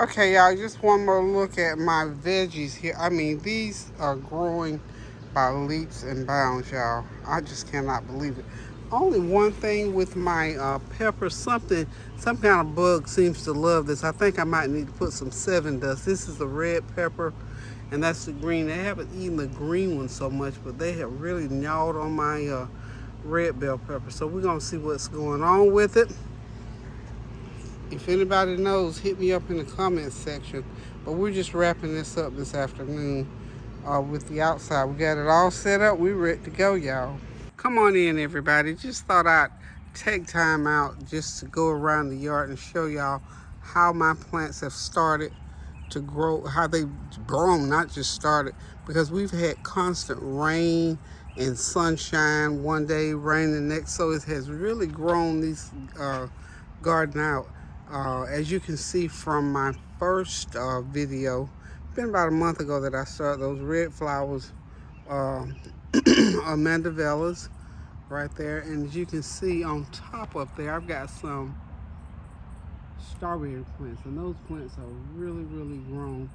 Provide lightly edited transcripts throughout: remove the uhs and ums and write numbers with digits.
Okay, y'all, just one more look at my veggies here. I mean, these are growing by leaps and bounds, y'all. I just cannot believe it. Only one thing with my peppers, some kind of bug seems to love this. I think I might need to put some seven dust. This is the red pepper, and that's the green. They haven't eaten the green one so much, but they have really gnawed on my red bell pepper. So we're gonna see what's going on with it. If anybody knows, hit me up in the comments section. But we're just wrapping this up this afternoon with the outside. We got it all set up. We're ready to go, y'all. Come on in, everybody. Just thought I'd take time out just to go around the yard and show y'all how my plants have started to grow, how they've grown, not just started, because we've had constant rain and sunshine one day, rain the next, so it has really grown these garden out. As you can see from my first video, it's been about a month ago that I started those red flowers, uh, mandavellas right there, and as you can see on top up there, I've got some strawberry plants, and those plants are really grown.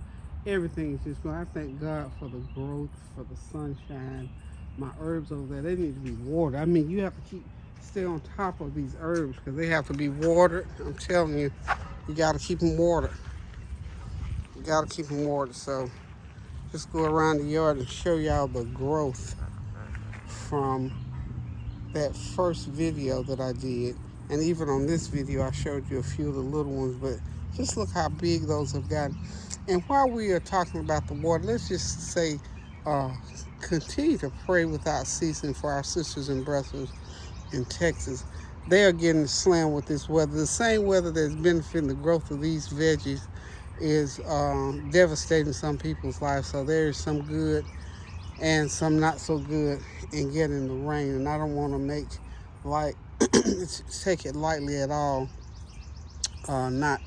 Everything is just growing. I thank God for the growth, for the sunshine. My herbs over there, they need to be watered. I mean, you have to stay on top of these herbs because they have to be watered. I'm telling you, you got to keep them watered. You got to keep them watered. So just go around the yard and show y'all the growth from that first video that I did. And even on this video, I showed you a few of the little ones, but just look how big those have gotten. And while we are talking about the water, let's just say, uh, continue to pray without ceasing for our sisters and brothers in Texas. They are getting slammed with this weather. The same weather that's benefiting the growth of these veggies is devastating some people's lives. So there is some good and some not so good in getting the rain. And I don't want to make like take it lightly at all. Not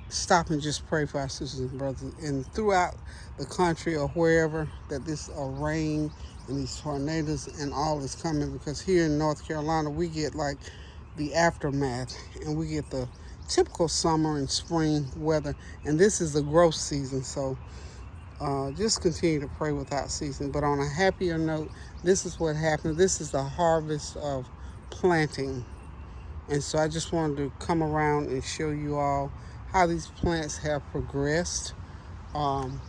stop and just pray for our sisters and brothers and throughout the country or wherever that this rain and these tornadoes and all is coming, because here in North Carolina we get like the aftermath and we get the typical summer and spring weather, and this is the growth season. So just continue to pray without ceasing. But on a happier note, this is what happened. This is the harvest of planting. And so I just wanted to come around and show you all how these plants have progressed um,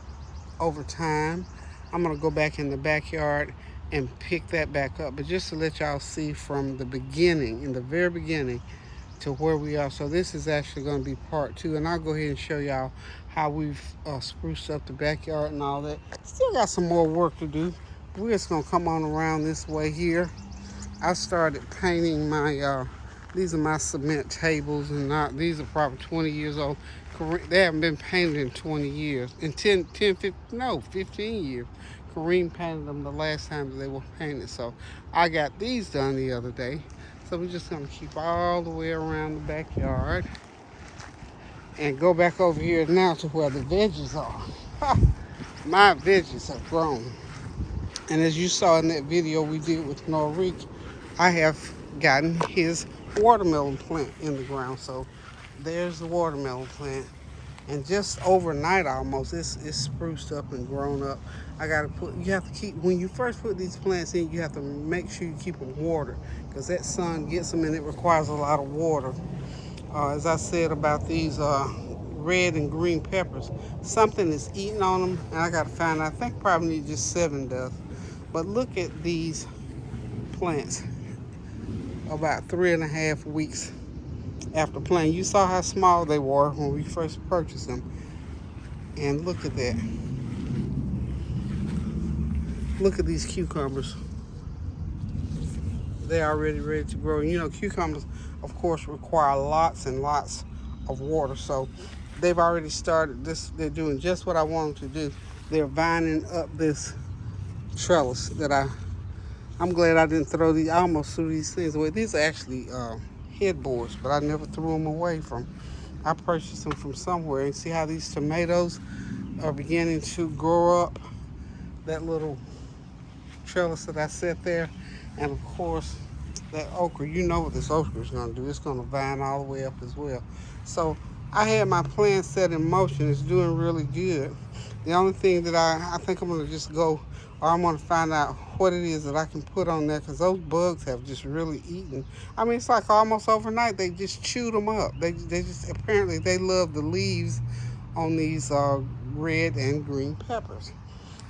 over time. I'm going to go back in the backyard and pick that back up. But just to let y'all see from the beginning, in the very beginning, to where we are. So this is actually going to be part two, and I'll go ahead and show y'all how we've spruced up the backyard and all that. Still got some more work to do. We're just going to come on around this way here. I started painting my, these are my cement tables, and these are probably 20 years old. They haven't been painted in 20 years. In 15 years. Kareem painted them the last time that they were painted. So I got these done the other day. So we're just going to keep all the way around the backyard and go back over here now to where the veggies are. My veggies have grown. And as you saw in that video we did with Norrique, I have gotten his watermelon plant in the ground. So there's the watermelon plant. And just overnight almost, it's spruced up and grown up. You have to keep, when you first put these plants in, you have to make sure you keep them watered, because that sun gets them and it requires a lot of water. As I said about these red and green peppers, something is eating on them, and I got to find out. I think probably need just 7 does. But look at these plants about 3.5 weeks after planting. You saw how small they were when we first purchased them. And look at that. Look at these cucumbers. They're already ready to grow. You know, cucumbers, of course, require lots and lots of water. So they've already started this. They're doing just what I want them to do. They're vining up this trellis that I'm glad I didn't throw these. I almost threw these things away. These are actually headboards, but I never threw them away from. I purchased them from somewhere. And see how these tomatoes are beginning to grow up that little trellis that I set there. And of course, that okra, you know what this okra is going to do. It's going to vine all the way up as well. So I had my plan set in motion. It's doing really good. The only thing that I think I'm going to just go, or I'm going to find out what it is that I can put on there, because those bugs have just really eaten. I mean, it's like almost overnight they just chewed them up. They just, apparently they love the leaves on these red and green peppers.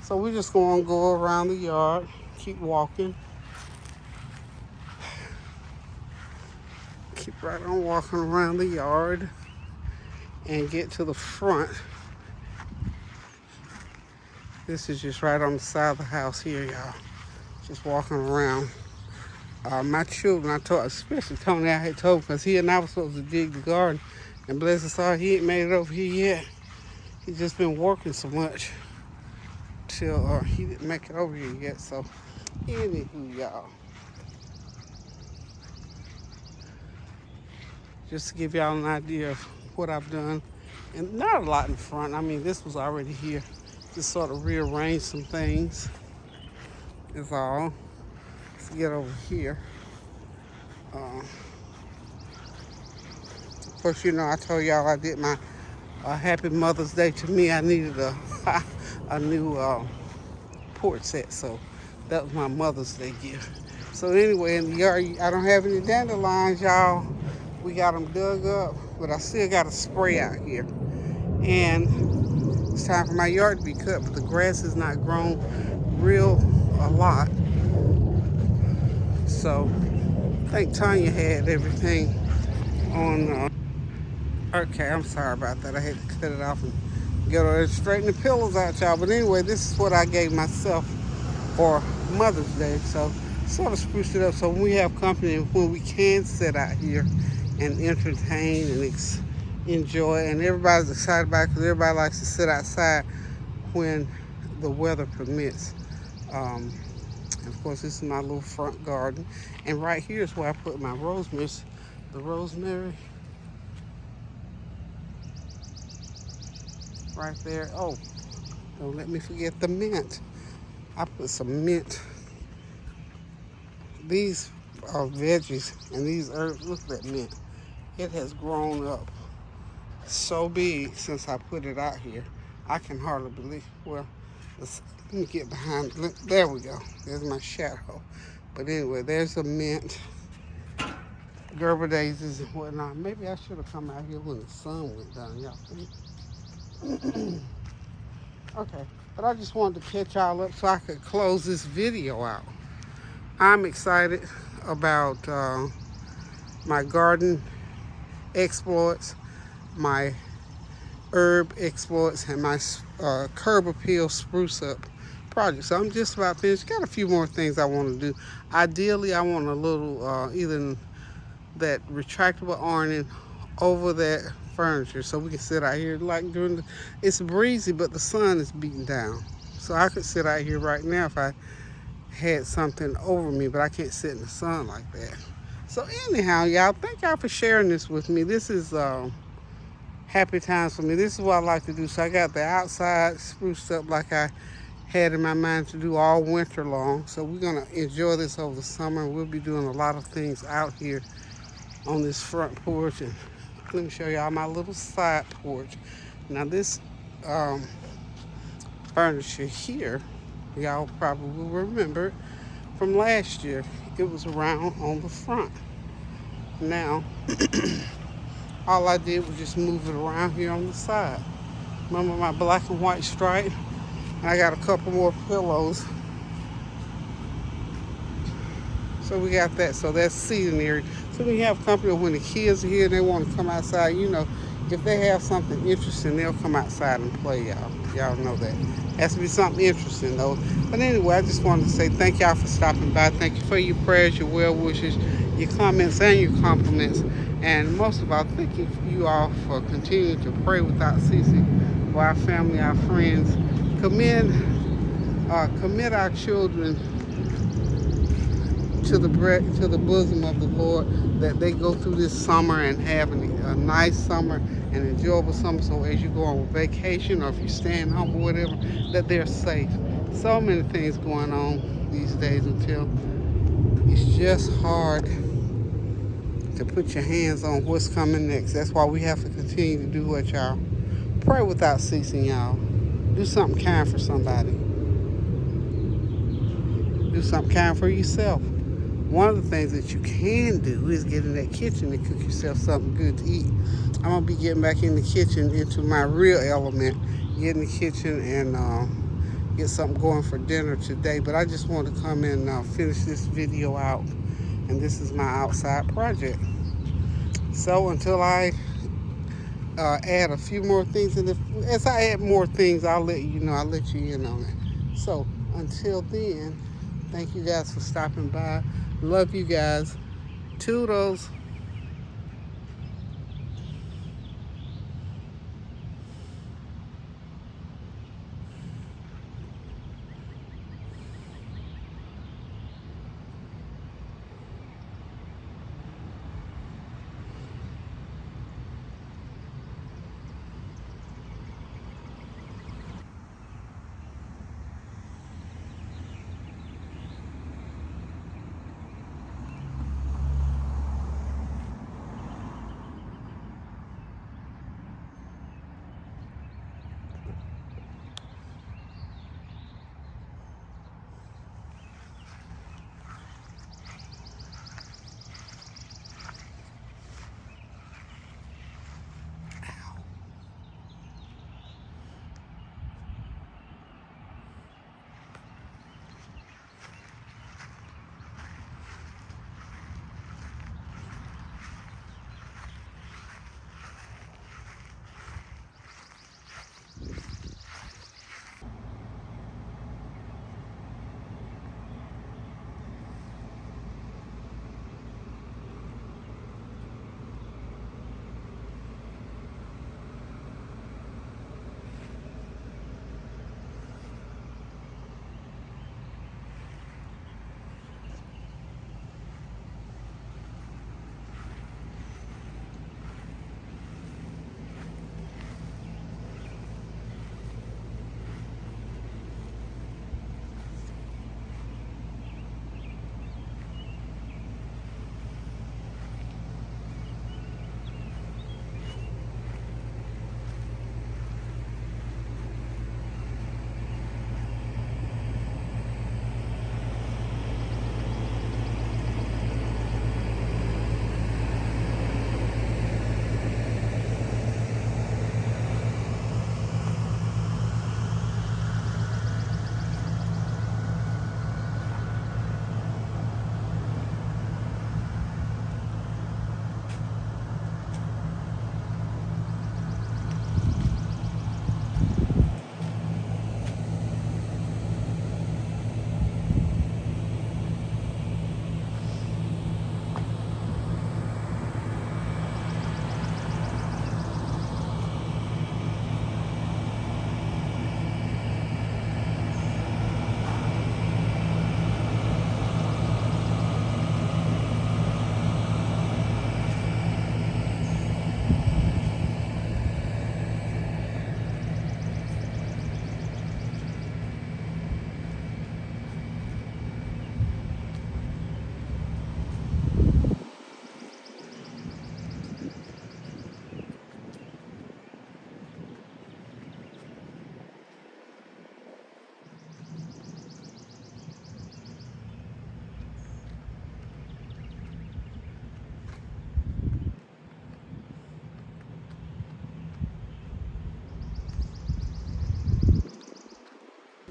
So we're just going to go around the yard, keep walking, keep right on walking around the yard and get to the front. This is just right on the side of the house here, y'all. Just walking around. My children, I told, especially Tony, I had told, because he and I were supposed to dig the garden, and bless his heart, he ain't made it over here yet. He's just been working so much till he didn't make it over here yet. So, anywho, y'all, just to give y'all an idea of what I've done, and not a lot in front. I mean, this was already here. Just sort of rearrange some things is all. Let's get over here. Of course, you know, I told y'all I did my Happy Mother's Day to me. I needed a new porch set, so that was my Mother's Day gift. So anyway, in the yard, I don't have any dandelions, y'all. We got them dug up, but I still got a spray out here. And it's time for my yard to be cut, but the grass is not grown a lot. So I think Tanya had everything on. Okay, I'm sorry about that. I had to cut it off and get her straighten the pillows out, y'all. But anyway, this is what I gave myself for Mother's Day. So sort of spruced it up so when we have company and when we can sit out here and entertain and enjoy, and everybody's excited about it because everybody likes to sit outside when the weather permits. Of course, this is my little front garden, and right here is where I put my rosemary. The rosemary right there. Oh, don't let me forget the mint. I put some mint. These are veggies and these herbs. Look at that mint. It has grown up so big since I put it out here. I can hardly believe. Well, let me get behind. There we go. There's my shadow. But anyway, there's a mint, Gerber daisies and whatnot. Maybe I should have come out here when the sun went down. Y'all think? Okay, but I just wanted to catch y'all up so I could close this video out. I'm excited about my garden exploits, my herb exploits, and my curb appeal spruce up project. So I'm just about finished. Got a few more things I want to do. Ideally, I want a little either that retractable awning over that furniture so we can sit out here like during it's breezy, but the sun is beating down. So I could sit out here right now if I had something over me, but I can't sit in the sun like that. So anyhow, y'all, thank y'all for sharing this with me. This is happy times for me. This is what I like to do. So I got the outside spruced up like I had in my mind to do all winter long. So we're gonna enjoy this over the summer. We'll be doing a lot of things out here on this front porch. And let me show y'all my little side porch. Now this furniture here, y'all probably will remember from last year. It was around on the front. Now, all I did was just move it around here on the side. Remember my black and white stripe? I got a couple more pillows. So we got that. So that's seating area. So we have company when the kids are here and they want to come outside, you know, if they have something interesting, they'll come outside and play, y'all. Y'all know that. Has to be something interesting, though. But anyway, I just wanted to say thank y'all for stopping by. Thank you for your prayers, your well wishes, your comments, and your compliments. And most of all, thank you all for continuing to pray without ceasing for our family, our friends. Commit our children to the bosom of the Lord, that they go through this summer and have a nice summer, an enjoyable summer. So as you go on vacation or if you're staying home or whatever, that they're safe. So many things going on these days until it's just hard to put your hands on what's coming next. That's why we have to continue to do what, y'all? Pray without ceasing, y'all. Do something kind for somebody. Do something kind for yourself. One of the things that you can do is get in that kitchen and cook yourself something good to eat. I'm going to be getting back in the kitchen into my real element. Get in the kitchen and get something going for dinner today. But I just want to come and finish this video out. And this is my outside project. So until I add a few more things, and as I add more things, I'll let you know. I'll let you in on it. So until then, thank you guys for stopping by. Love you guys. Toodles.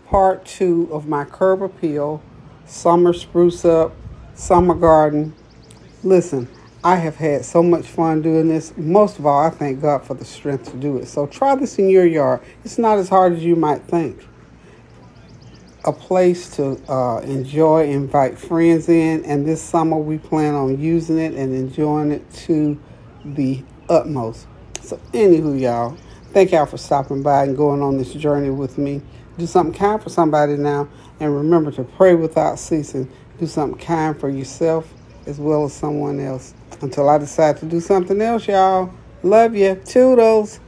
Part 2 of my curb appeal, summer spruce up, summer garden. Listen, I have had so much fun doing this. Most of all, I thank God for the strength to do it. So try this in your yard. It's not as hard as you might think. A place to enjoy, invite friends in, and this summer we plan on using it and enjoying it to the utmost. So anywho, y'all, thank y'all for stopping by and going on this journey with me. Do something kind for somebody now, and remember to pray without ceasing. Do something kind for yourself as well as someone else. Until I decide to do something else, y'all. Love you. Toodles.